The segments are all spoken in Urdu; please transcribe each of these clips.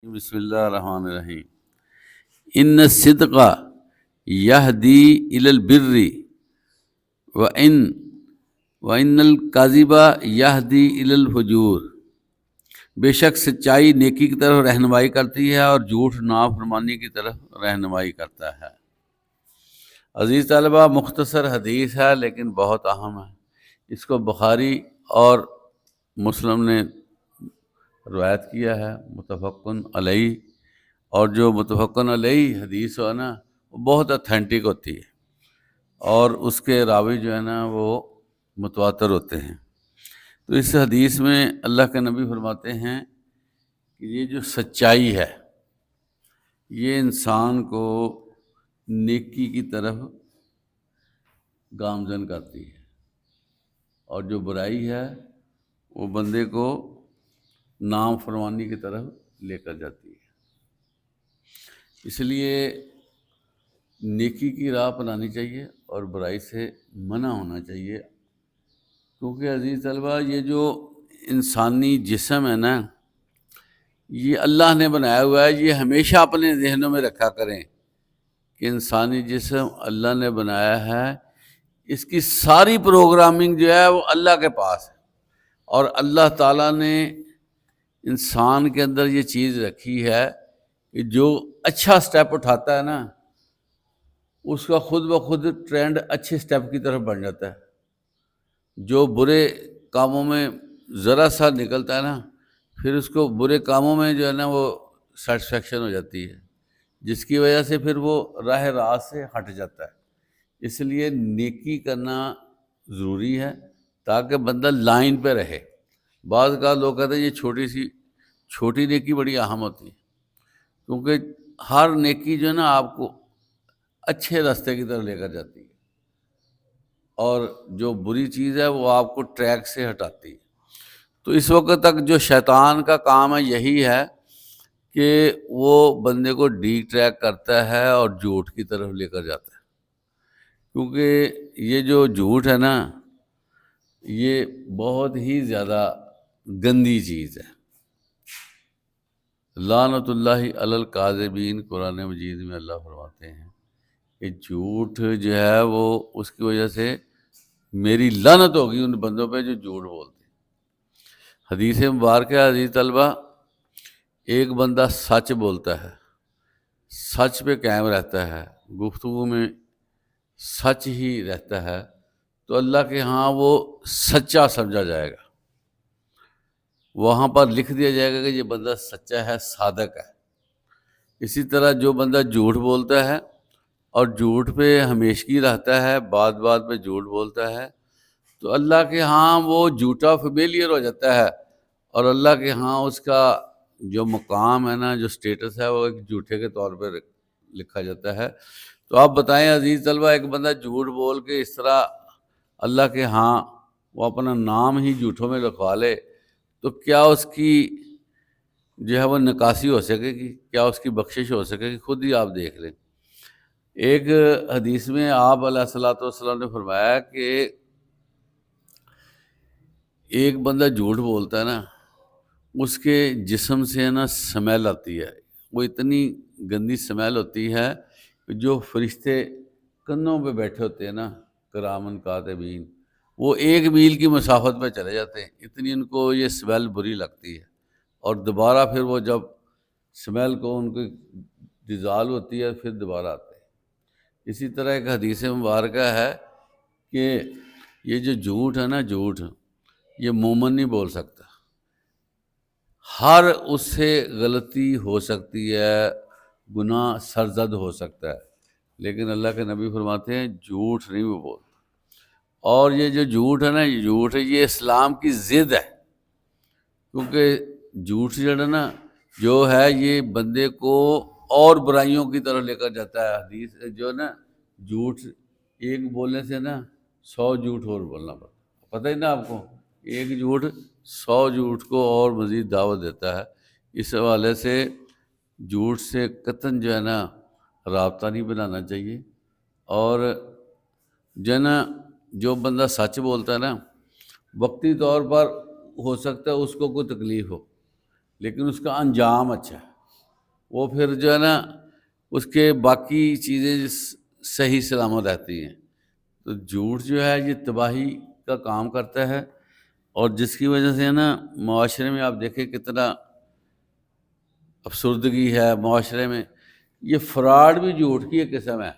بسم اللہ الرحمن الرحیم۔ ان الصدق یہدی الی البر وان الکذب یہدی الی الفجور۔ بے شک سچائی نیکی کی طرف رہنمائی کرتی ہے اور جھوٹ نافرمانی کی طرف رہنمائی کرتا ہے۔ عزیز طلبہ، مختصر حدیث ہے لیکن بہت اہم ہے۔ اس کو بخاری اور مسلم نے روایت کیا ہے، متفقن علیہ۔ اور جو متفقن علیہ حدیث ہو نا، وہ بہت اتھینٹک ہوتی ہے اور اس کے راوی جو ہے نا وہ متواتر ہوتے ہیں۔ تو اس حدیث میں اللہ کے نبی فرماتے ہیں کہ یہ جو سچائی ہے یہ انسان کو نیکی کی طرف گامزن کرتی ہے، اور جو برائی ہے وہ بندے کو نام فرمانی کی طرف لے کر جاتی ہے۔ اس لیے نیکی کی راہ اپنانی چاہیے اور برائی سے منع ہونا چاہیے، کیونکہ عزیز طلبہ یہ جو انسانی جسم ہے نا، یہ اللہ نے بنایا ہوا ہے۔ یہ ہمیشہ اپنے ذہنوں میں رکھا کریں کہ انسانی جسم اللہ نے بنایا ہے، اس کی ساری پروگرامنگ جو ہے وہ اللہ کے پاس ہے، اور اللہ تعالیٰ نے انسان کے اندر یہ چیز رکھی ہے کہ جو اچھا سٹیپ اٹھاتا ہے نا، اس کا خود بخود ٹرینڈ اچھے سٹیپ کی طرف بڑھ جاتا ہے۔ جو برے کاموں میں ذرا سا نکلتا ہے نا، پھر اس کو برے کاموں میں جو ہے نا وہ سیٹسفیکشن ہو جاتی ہے، جس کی وجہ سے پھر وہ راہ راست سے ہٹ جاتا ہے۔ اس لیے نیکی کرنا ضروری ہے تاکہ بندہ لائن پہ رہے۔ بعض کا لوگ کہتے ہیں یہ چھوٹی نیکی بڑی اہم ہوتی ہے، کیونکہ ہر نیکی جو ہے نا آپ کو اچھے راستے کی طرف لے کر جاتی ہے، اور جو بری چیز ہے وہ آپ کو ٹریک سے ہٹاتی ہے۔ تو اس وقت تک جو شیطان کا کام ہے یہی ہے کہ وہ بندے کو ڈی ٹریک کرتا ہے اور جھوٹ کی طرف لے کر جاتا ہے، کیونکہ یہ جو جھوٹ ہے نا یہ بہت ہی زیادہ گندی چیز ہے۔ لعنت اللہ علی الکاذبین، قرآن مجید میں اللہ فرماتے ہیں کہ جھوٹ جو ہے وہ اس کی وجہ سے میری لعنت ہوگی ان بندوں پہ جو جھوٹ بولتے ہیں۔ حدیث مبارکہ ہے عزیز طلبہ، ایک بندہ سچ بولتا ہے، سچ پہ قائم رہتا ہے، گفتگو میں سچ ہی رہتا ہے، تو اللہ کے ہاں وہ سچا سمجھا جائے گا۔ وہاں پر لکھ دیا جائے گا کہ یہ بندہ سچا ہے، صادق ہے۔ اسی طرح جو بندہ جھوٹ بولتا ہے اور جھوٹ پہ ہمیشگی رہتا ہے، بات بات پہ جھوٹ بولتا ہے، تو اللہ کے ہاں وہ جھوٹا فیملیئر ہو جاتا ہے، اور اللہ کے ہاں اس کا جو مقام ہے نا، جو سٹیٹس ہے، وہ ایک جھوٹے کے طور پہ لکھا جاتا ہے۔ تو آپ بتائیں عزیز طلبہ، ایک بندہ جھوٹ بول کے اس طرح اللہ کے ہاں وہ اپنا نام ہی جھوٹوں میں لکھوا لے، تو کیا اس کی جو ہے وہ نکاسی ہو سکے گی؟ کیا اس کی بخشش ہو سکے گی؟ خود ہی آپ دیکھ لیں۔ ایک حدیث میں آپ علیہ الصلوۃ والسلام نے فرمایا کہ ایک بندہ جھوٹ بولتا ہے نا، اس کے جسم سے نا سمیل آتی ہے، وہ اتنی گندی سمیل ہوتی ہے کہ جو فرشتے کنوں پہ بیٹھے ہوتے ہیں نا، کرامن کاتبین، وہ 1 میل کی مسافت پہ چلے جاتے ہیں، اتنی ان کو یہ سمیل بری لگتی ہے، اور دوبارہ پھر وہ جب سمیل کو ان کی ڈیزالو ہوتی ہے پھر دوبارہ آتے ہیں۔ اسی طرح ایک حدیث مبارکہ ہے کہ یہ جو جھوٹ ہے نا، جھوٹ یہ مومن نہیں بول سکتا، ہر اس سے غلطی ہو سکتی ہے، گناہ سرزد ہو سکتا ہے، لیکن اللہ کے نبی فرماتے ہیں جھوٹ نہیں وہ بولتا۔ اور یہ جو جھوٹ ہے نا، یہ جھوٹ ہے، یہ اسلام کی ضد ہے، کیونکہ جھوٹ جو ہے یہ بندے کو اور برائیوں کی طرف لے کر جاتا ہے۔ حدیث جو ہے نا، جھوٹ ایک بولنے سے نا 100 جھوٹ اور بولنا پڑتا، پتہ ہی نا آپ کو، ایک جھوٹ 100 جھوٹ کو اور مزید دعوت دیتا ہے۔ اس حوالے سے جھوٹ سے قطعاً جو ہے نا رابطہ نہیں بنانا چاہیے، اور جو ہے نا جو بندہ سچ بولتا ہے نا، وقتی طور پر ہو سکتا ہے اس کو کوئی تکلیف ہو، لیکن اس کا انجام اچھا ہے۔ وہ پھر جو ہے نا اس کے باقی چیزیں صحیح سلامت رہتی ہیں۔ تو جھوٹ جو ہے یہ تباہی کا کام کرتا ہے، اور جس کی وجہ سے نا معاشرے میں آپ دیکھیں کتنا افسردگی ہے معاشرے میں۔ یہ فراڈ بھی جھوٹ کی ایک قسم ہے۔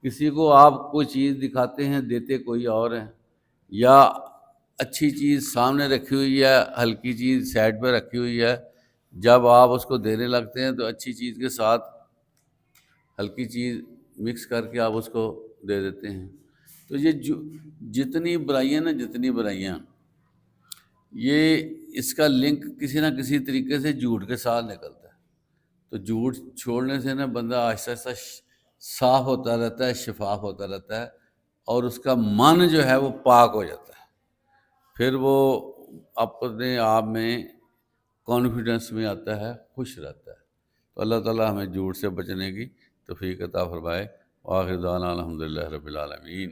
کسی کو آپ کوئی چیز دکھاتے ہیں، دیتے کوئی اور ہیں، یا اچھی چیز سامنے رکھی ہوئی ہے، ہلکی چیز سائڈ پہ رکھی ہوئی ہے، جب آپ اس کو دینے لگتے ہیں تو اچھی چیز کے ساتھ ہلکی چیز مکس کر کے آپ اس کو دے دیتے ہیں۔ تو یہ جتنی برائیاں یہ اس کا لنک کسی نہ کسی طریقے سے جھوٹ کے ساتھ نکلتا ہے۔ تو جھوٹ چھوڑنے سے نا بندہ آہستہ آہستہ صاف ہوتا رہتا ہے، شفاف ہوتا رہتا ہے، اور اس کا من جو ہے وہ پاک ہو جاتا ہے، پھر وہ اپنے آپ میں کانفیڈنس میں آتا ہے، خوش رہتا ہے۔ تو اللہ تعالیٰ ہمیں جھوٹ سے بچنے کی توفیق عطا فرمائے۔ وآخر دعوانا الحمدللہ رب العالمین۔